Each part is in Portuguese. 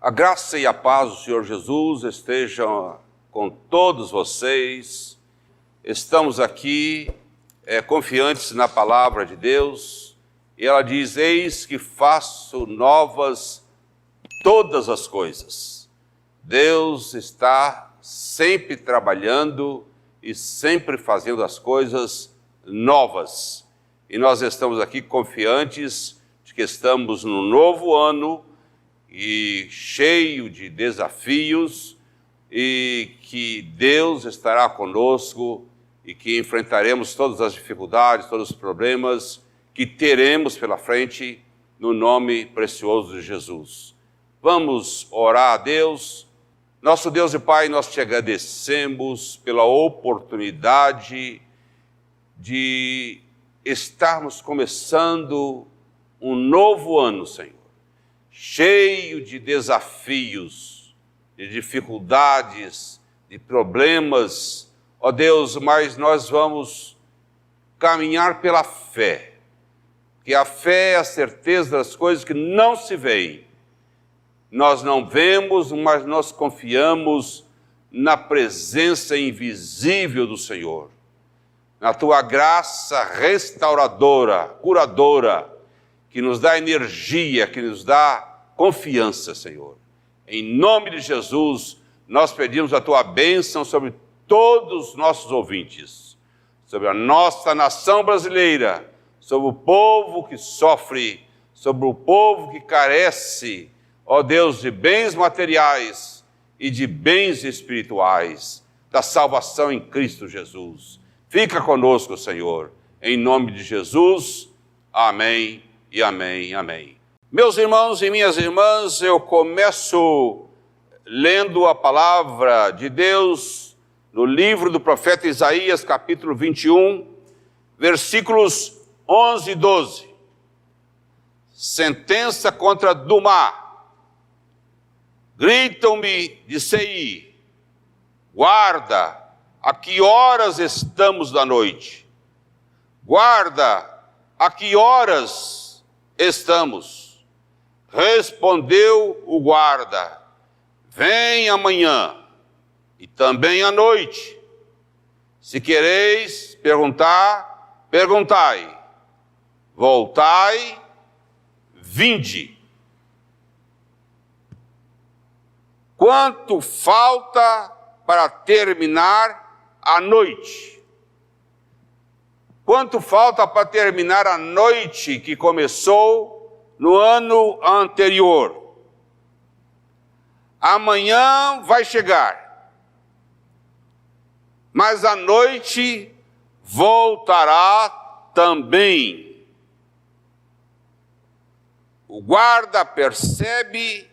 A graça e a paz do Senhor Jesus estejam com todos vocês. Estamos aqui confiantes na palavra de Deus. E ela diz: eis que faço novas todas as coisas. Deus está sempre trabalhando e sempre fazendo as coisas novas. E nós estamos aqui confiantes de que estamos no novo ano e cheio de desafios, e que Deus estará conosco e que enfrentaremos todas as dificuldades, todos os problemas que teremos pela frente, no nome precioso de Jesus. Vamos orar a Deus. Nosso Deus e Pai, nós te agradecemos pela oportunidade de estarmos começando um novo ano, Senhor, cheio de desafios, de dificuldades, de problemas, ó Deus, mas nós vamos caminhar pela fé, que a fé é a certeza das coisas que não se veem. Nós não vemos, mas nós confiamos na presença invisível do Senhor, na tua graça restauradora, curadora, que nos dá energia, que nos dá confiança, Senhor. Em nome de Jesus, nós pedimos a tua bênção sobre todos os nossos ouvintes, sobre a nossa nação brasileira, sobre o povo que sofre, sobre o povo que carece, ó Deus, de bens materiais e de bens espirituais, da salvação em Cristo Jesus. Fica conosco, Senhor, em nome de Jesus. Amém e amém, amém. Meus irmãos e minhas irmãs, eu começo lendo a palavra de Deus no livro do profeta Isaías, capítulo 21, versículos 11 e 12. Sentença contra Dumá. Gritam-me de Seir, guarda, a que horas estamos da noite? Guarda, a que horas estamos? Respondeu o guarda: vem amanhã e também à noite. Se quereis perguntar, perguntai. Voltai, vinde. Quanto falta para terminar a noite? Quanto falta para terminar a noite que começou no ano anterior? Amanhã vai chegar, mas a noite voltará também. O guarda percebe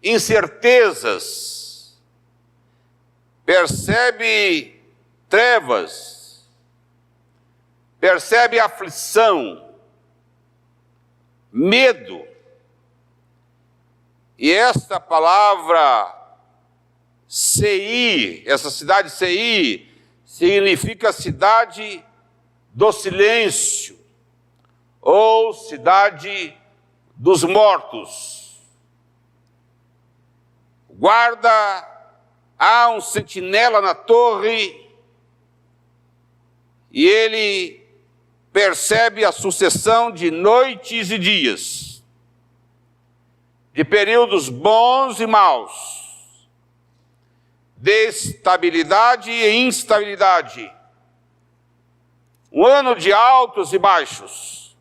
incertezas, percebe trevas, percebe aflição, medo. E esta palavra Seir, essa cidade Seir, significa cidade do silêncio, ou cidade dos mortos. Guarda, há um sentinela na torre, e ele percebe a sucessão de noites e dias, de períodos bons e maus, de estabilidade e instabilidade, um ano de altos e baixos.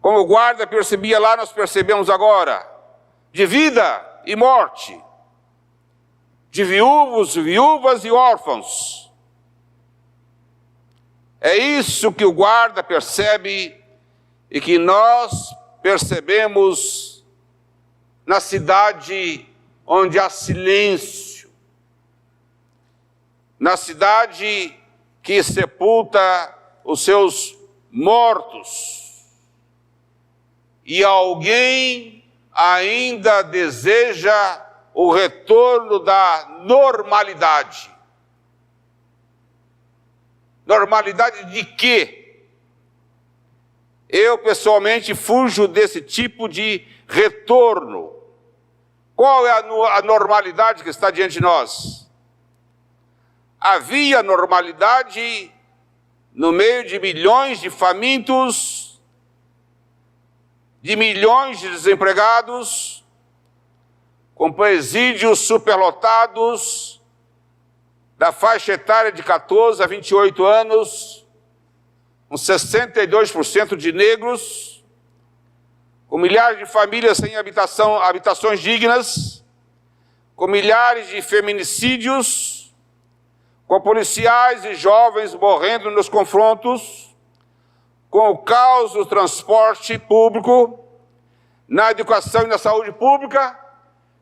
Como o guarda percebia lá, nós percebemos agora, de vida e morte, de viúvos, viúvas e órfãos. É isso que o guarda percebe e que nós percebemos na cidade onde há silêncio, na cidade que sepulta os seus mortos. E alguém ainda deseja o retorno da normalidade. Normalidade de quê? Eu, pessoalmente, fujo desse tipo de retorno. Qual é a normalidade que está diante de nós? Havia normalidade no meio de milhões de famintos, de milhões de desempregados, com presídios superlotados, da faixa etária de 14 a 28 anos, com 62% de negros, com milhares de famílias sem habitações dignas, com milhares de feminicídios, com policiais e jovens morrendo nos confrontos, com o caos do transporte público, na educação e na saúde pública.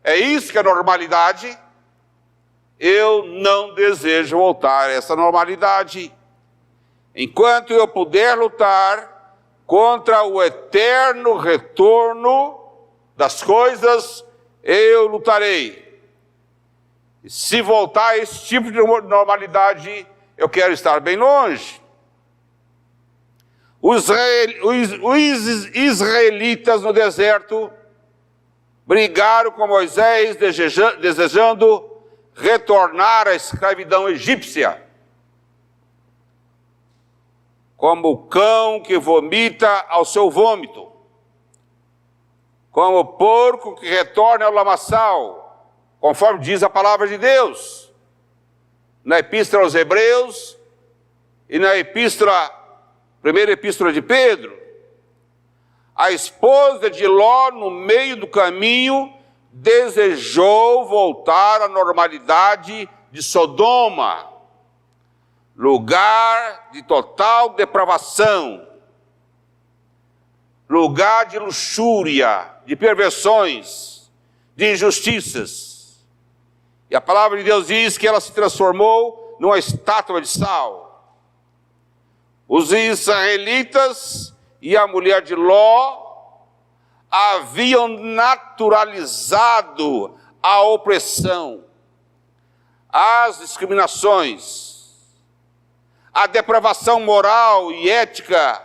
É isso que é normalidade. Eu não desejo voltar a essa normalidade. Enquanto eu puder lutar contra o eterno retorno das coisas, eu lutarei. E se voltar a esse tipo de normalidade, eu quero estar bem longe. Os israelitas no deserto brigaram com Moisés, desejando retornar à escravidão egípcia. Como o cão que vomita ao seu vômito, como o porco que retorna ao lamaçal, conforme diz a palavra de Deus, na Epístola aos Hebreus e na primeira Epístola de Pedro. A esposa de Ló, no meio do caminho, desejou voltar à normalidade de Sodoma, lugar de total depravação, lugar de luxúria, de perversões, de injustiças. E a palavra de Deus diz que ela se transformou numa estátua de sal. Os israelitas e a mulher de Ló haviam naturalizado a opressão, as discriminações, a depravação moral e ética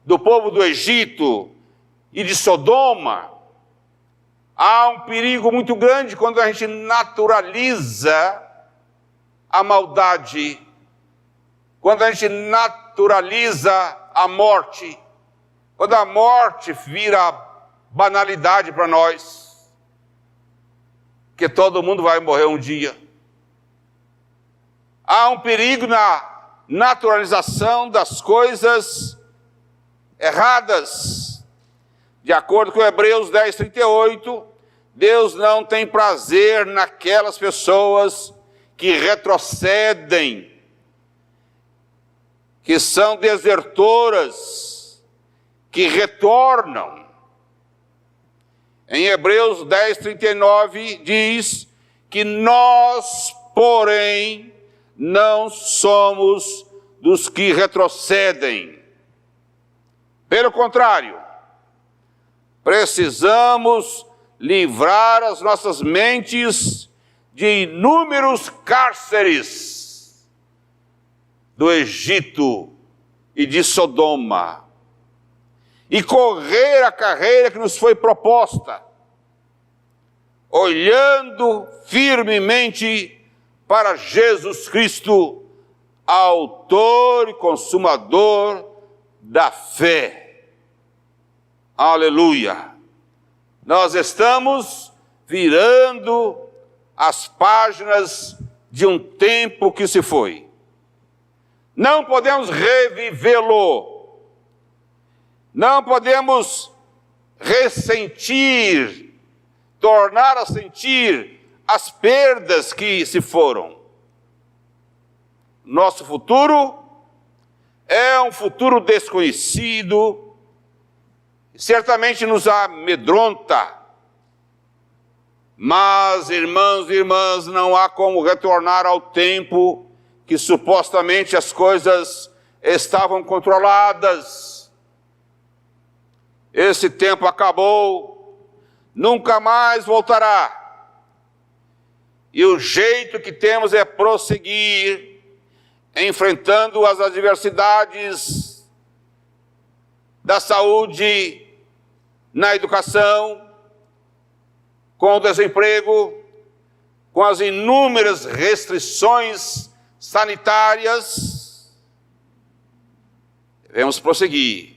do povo do Egito e de Sodoma. Há um perigo muito grande quando a gente naturaliza a maldade, quando a gente naturaliza a morte, quando a morte vira banalidade para nós, porque todo mundo vai morrer um dia. Há um perigo na naturalização das coisas erradas. De acordo com Hebreus 10:38, Deus não tem prazer naquelas pessoas que retrocedem, que são desertoras, que retornam. Em Hebreus 10:39 diz que nós, porém, não somos dos que retrocedem. Pelo contrário, precisamos livrar as nossas mentes de inúmeros cárceres do Egito e de Sodoma e correr a carreira que nos foi proposta, olhando firmemente para Jesus Cristo, autor e consumador da fé. Aleluia! Nós estamos virando as páginas de um tempo que se foi. Não podemos revivê-lo. Não podemos ressentir, tornar a sentir as perdas que se foram. Nosso futuro é um futuro desconhecido, certamente nos amedronta. Mas, irmãos e irmãs, não há como retornar ao tempo que supostamente as coisas estavam controladas. Esse tempo acabou, nunca mais voltará. E o jeito que temos é prosseguir, enfrentando as adversidades da saúde, na educação, com o desemprego, com as inúmeras restrições sanitárias, devemos prosseguir.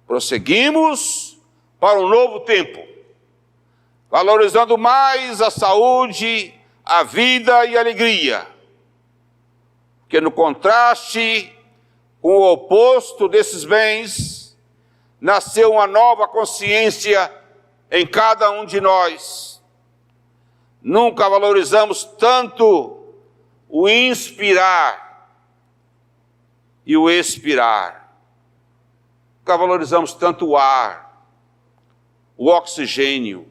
Prosseguimos para um novo tempo, valorizando mais a saúde, a vida e a alegria, porque no contraste com o oposto desses bens, nasceu uma nova consciência em cada um de nós. Nunca valorizamos tanto o inspirar e o expirar. Nunca valorizamos tanto o ar, o oxigênio.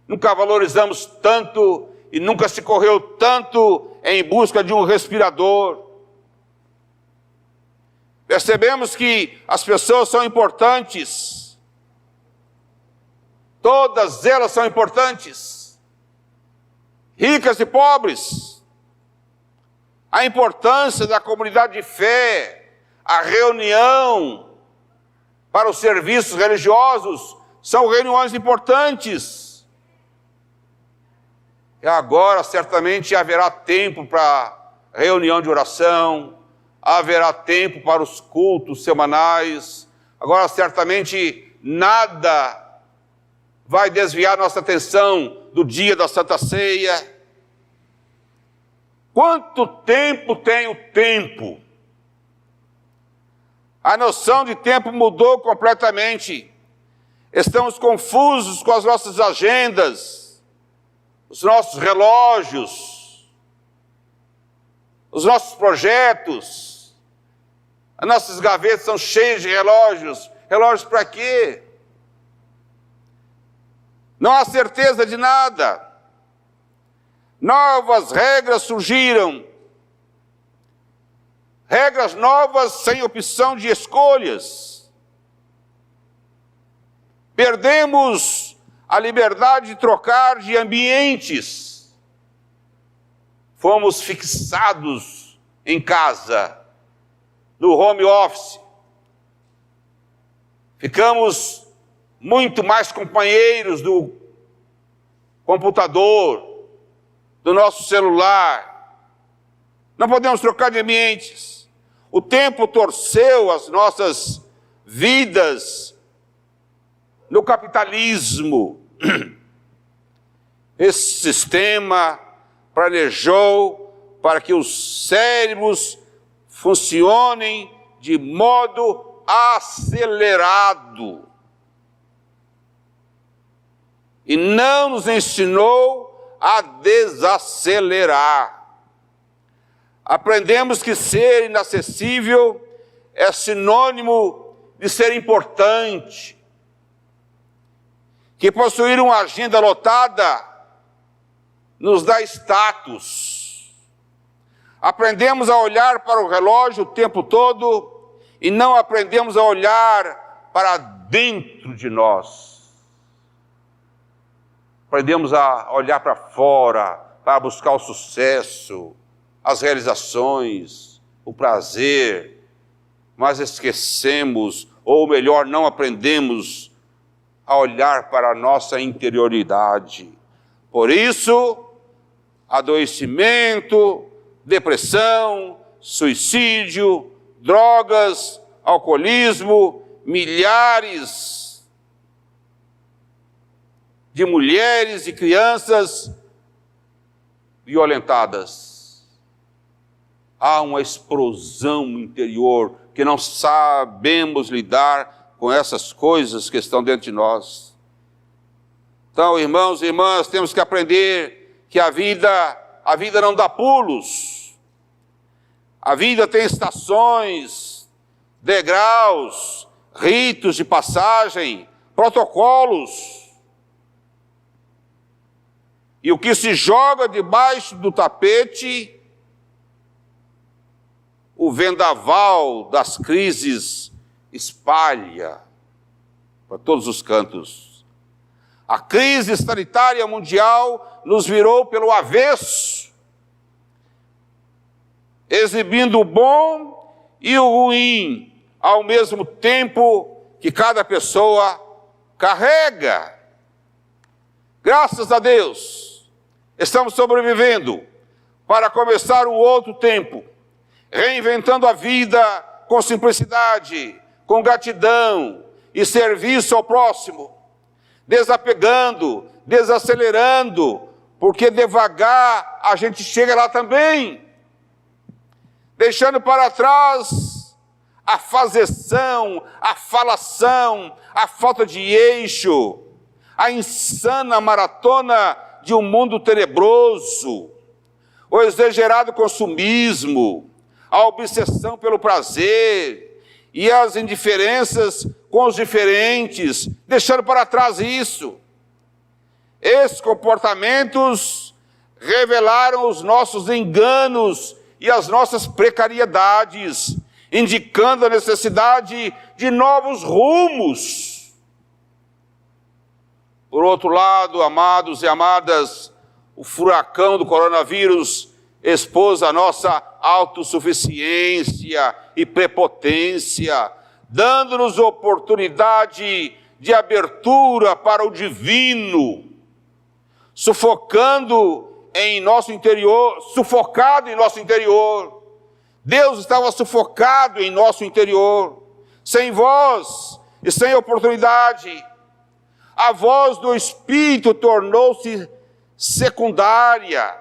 Nunca valorizamos tanto e nunca se correu tanto em busca de um respirador. Percebemos que as pessoas são importantes. Todas elas são importantes. Ricas e pobres. A importância da comunidade de fé, a reunião para os serviços religiosos são reuniões importantes. E agora certamente haverá tempo para reunião de oração, haverá tempo para os cultos semanais. Agora certamente nada vai desviar nossa atenção do dia da Santa Ceia. Quanto tempo tem o tempo? A noção de tempo mudou completamente. Estamos confusos com as nossas agendas, os nossos relógios, os nossos projetos. As nossas gavetas são cheias de relógios. Relógios para quê? Não há certeza de nada. Novas regras surgiram. Regras novas sem opção de escolhas. Perdemos a liberdade de trocar de ambientes. Fomos fixados em casa, no home office. Ficamos muito mais companheiros do computador, do nosso celular. Não podemos trocar de ambientes. O tempo torceu as nossas vidas no capitalismo. Esse sistema planejou para que os cérebros funcionem de modo acelerado. E não nos ensinou a desacelerar. Aprendemos que ser inacessível é sinônimo de ser importante, que possuir uma agenda lotada nos dá status. Aprendemos a olhar para o relógio o tempo todo e não aprendemos a olhar para dentro de nós. Aprendemos a olhar para fora, para buscar o sucesso, as realizações, o prazer, mas esquecemos, ou melhor, não aprendemos a olhar para a nossa interioridade. Por isso, adoecimento, depressão, suicídio, drogas, alcoolismo, milhares de mulheres e crianças violentadas. Há uma explosão interior que não sabemos lidar com essas coisas que estão dentro de nós. Então, irmãos e irmãs, temos que aprender que a vida não dá pulos. A vida tem estações, degraus, ritos de passagem, protocolos. E o que se joga debaixo do tapete, o vendaval das crises espalha para todos os cantos. A crise sanitária mundial nos virou pelo avesso, exibindo o bom e o ruim, ao mesmo tempo que cada pessoa carrega. Graças a Deus, estamos sobrevivendo para começar um outro tempo, reinventando a vida com simplicidade, com gratidão e serviço ao próximo, desapegando, desacelerando, porque devagar a gente chega lá também, deixando para trás a fazeção, a falação, a falta de eixo, a insana maratona de um mundo tenebroso, o exagerado consumismo, a obsessão pelo prazer e as indiferenças com os diferentes, deixando para trás isso. Esses comportamentos revelaram os nossos enganos e as nossas precariedades, indicando a necessidade de novos rumos. Por outro lado, amados e amadas, o furacão do coronavírus expôs a nossa autossuficiência e prepotência, dando-nos oportunidade de abertura para o divino, sufocado em nosso interior. Deus estava sufocado em nosso interior, sem voz e sem oportunidade. A voz do Espírito tornou-se secundária,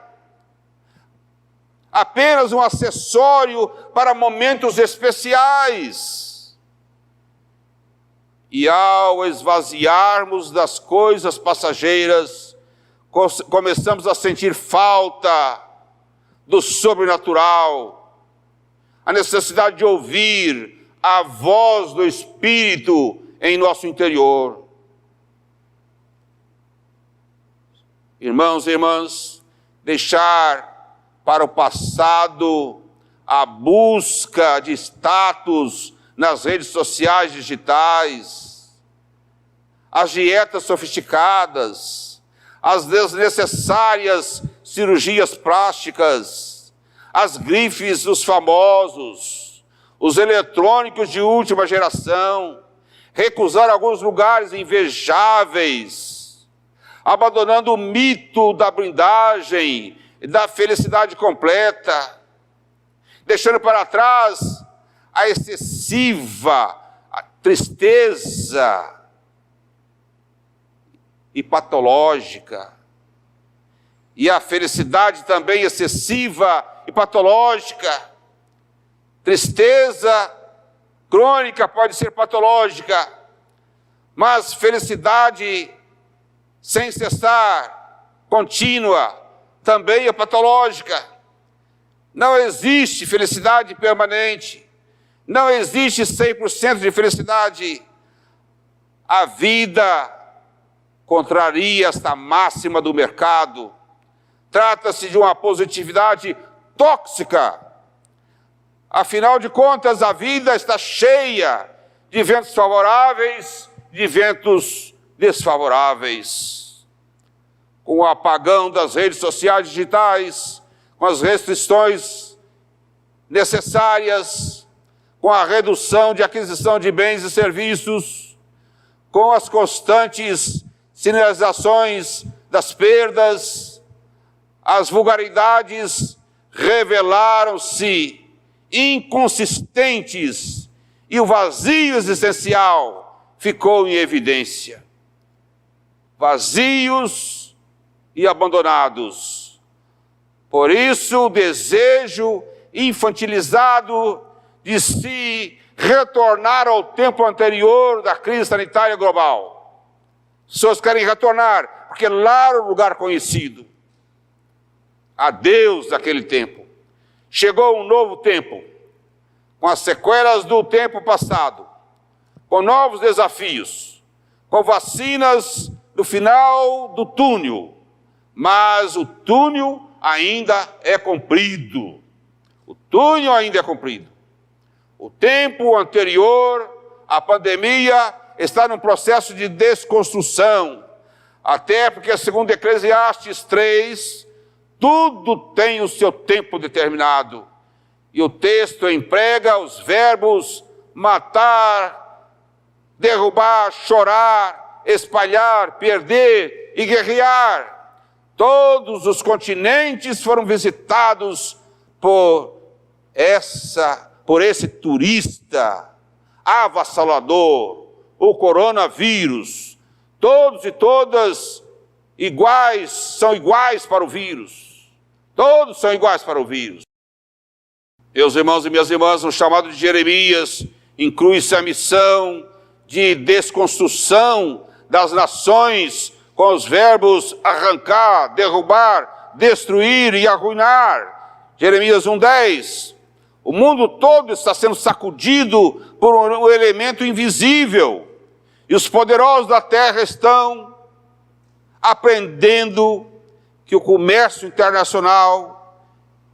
apenas um acessório para momentos especiais. E ao esvaziarmos das coisas passageiras, começamos a sentir falta do sobrenatural, a necessidade de ouvir a voz do Espírito em nosso interior. Irmãos e irmãs, deixar para o passado a busca de status nas redes sociais digitais, as dietas sofisticadas, as desnecessárias cirurgias plásticas, as grifes dos famosos, os eletrônicos de última geração, recusar alguns lugares invejáveis, abandonando o mito da blindagem e da felicidade completa, deixando para trás a excessiva tristeza e patológica, e a felicidade também excessiva e patológica. Tristeza crônica pode ser patológica, mas felicidade sem cessar, contínua, também é patológica. Não existe felicidade permanente, não existe 100% de felicidade. A vida contraria esta máxima do mercado. Trata-se de uma positividade tóxica. Afinal de contas, a vida está cheia de ventos favoráveis, de ventos desfavoráveis. Com o apagão das redes sociais digitais, com as restrições necessárias, com a redução de aquisição de bens e serviços, com as constantes sinalizações das perdas, as vulgaridades revelaram-se inconsistentes e o vazio existencial ficou em evidência. Vazios e abandonados. Por isso, o desejo infantilizado de se retornar ao tempo anterior da crise sanitária global. As pessoas querem retornar, porque lá era o lugar conhecido. Adeus daquele tempo. Chegou um novo tempo, com as sequelas do tempo passado, com novos desafios, com vacinas no final do túnel, mas o túnel ainda é comprido. O túnel ainda é comprido. O tempo anterior à pandemia está num processo de desconstrução, até porque, segundo Eclesiastes 3, tudo tem o seu tempo determinado. E o texto emprega os verbos matar, derrubar, chorar, espalhar, perder e guerrear. Todos os continentes foram visitados por esse turista avassalador, o coronavírus. Todos e todas iguais, são iguais para o vírus. Todos são iguais para o vírus. Meus irmãos e minhas irmãs, no chamado de Jeremias, inclui-se a missão de desconstrução das nações com os verbos arrancar, derrubar, destruir e arruinar. Jeremias 1:10. O mundo todo está sendo sacudido por um elemento invisível, e os poderosos da terra estão aprendendo que o comércio internacional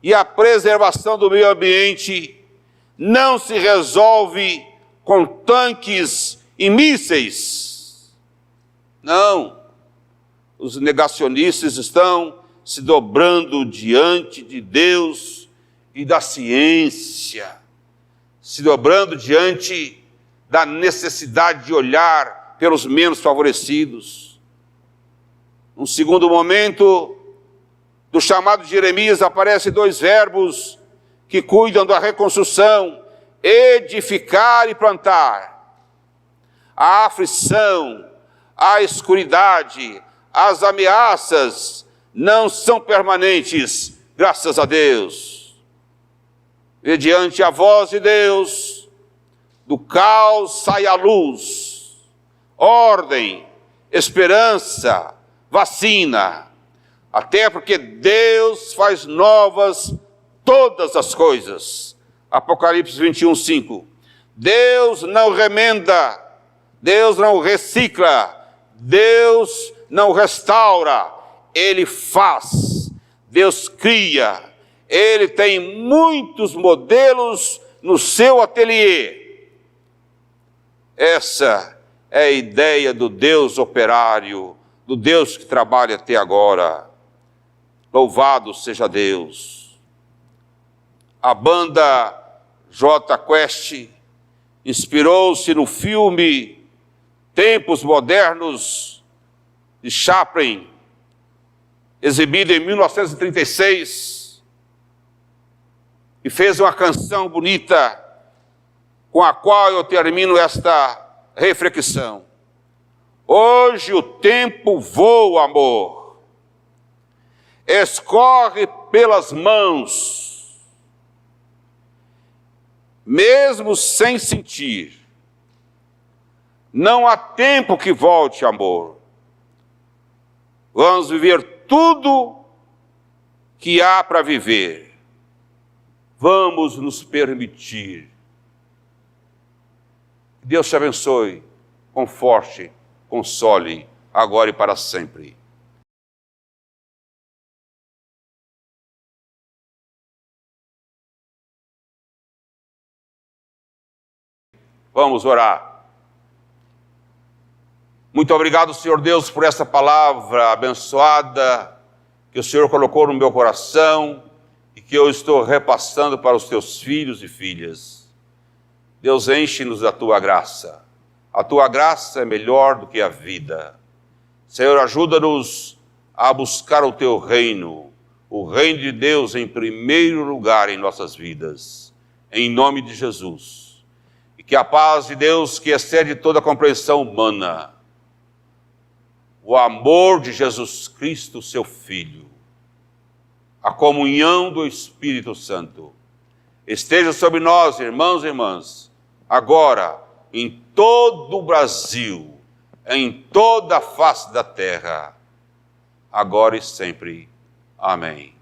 e a preservação do meio ambiente não se resolve com tanques e mísseis. Não. Os negacionistas estão se dobrando diante de Deus e da ciência, se dobrando diante da necessidade de olhar pelos menos favorecidos. Num segundo momento do chamado de Jeremias, aparecem dois verbos que cuidam da reconstrução: edificar e plantar. A aflição, a escuridade, as ameaças não são permanentes, graças a Deus. Mediante a voz de Deus, do caos sai a luz, ordem, esperança, vacina. Até porque Deus faz novas todas as coisas. Apocalipse 21:5. Deus não remenda, Deus não recicla, Deus não restaura, Ele faz, Deus cria. Ele tem muitos modelos no seu ateliê. Essa é a ideia do Deus operário, do Deus que trabalha até agora. Louvado seja Deus. A banda J Quest inspirou-se no filme Tempos Modernos de Chaplin, exibido em 1936, e fez uma canção bonita com a qual eu termino esta reflexão. Hoje o tempo voa, amor, escorre pelas mãos, mesmo sem sentir. Não há tempo que volte, amor. Vamos viver tudo que há para viver. Vamos nos permitir. Deus te abençoe, conforte, console, agora e para sempre. Vamos orar. Muito obrigado, Senhor Deus, por essa palavra abençoada que o Senhor colocou no meu coração e que eu estou repassando para os teus filhos e filhas. Deus, enche-nos da tua graça. A tua graça é melhor do que a vida. Senhor, ajuda-nos a buscar o teu reino, o reino de Deus em primeiro lugar em nossas vidas. Em nome de Jesus. E que a paz de Deus, que excede toda a compreensão humana, o amor de Jesus Cristo, seu Filho, a comunhão do Espírito Santo, esteja sobre nós, irmãos e irmãs, agora, em todo o Brasil, em toda a face da terra, agora e sempre. Amém.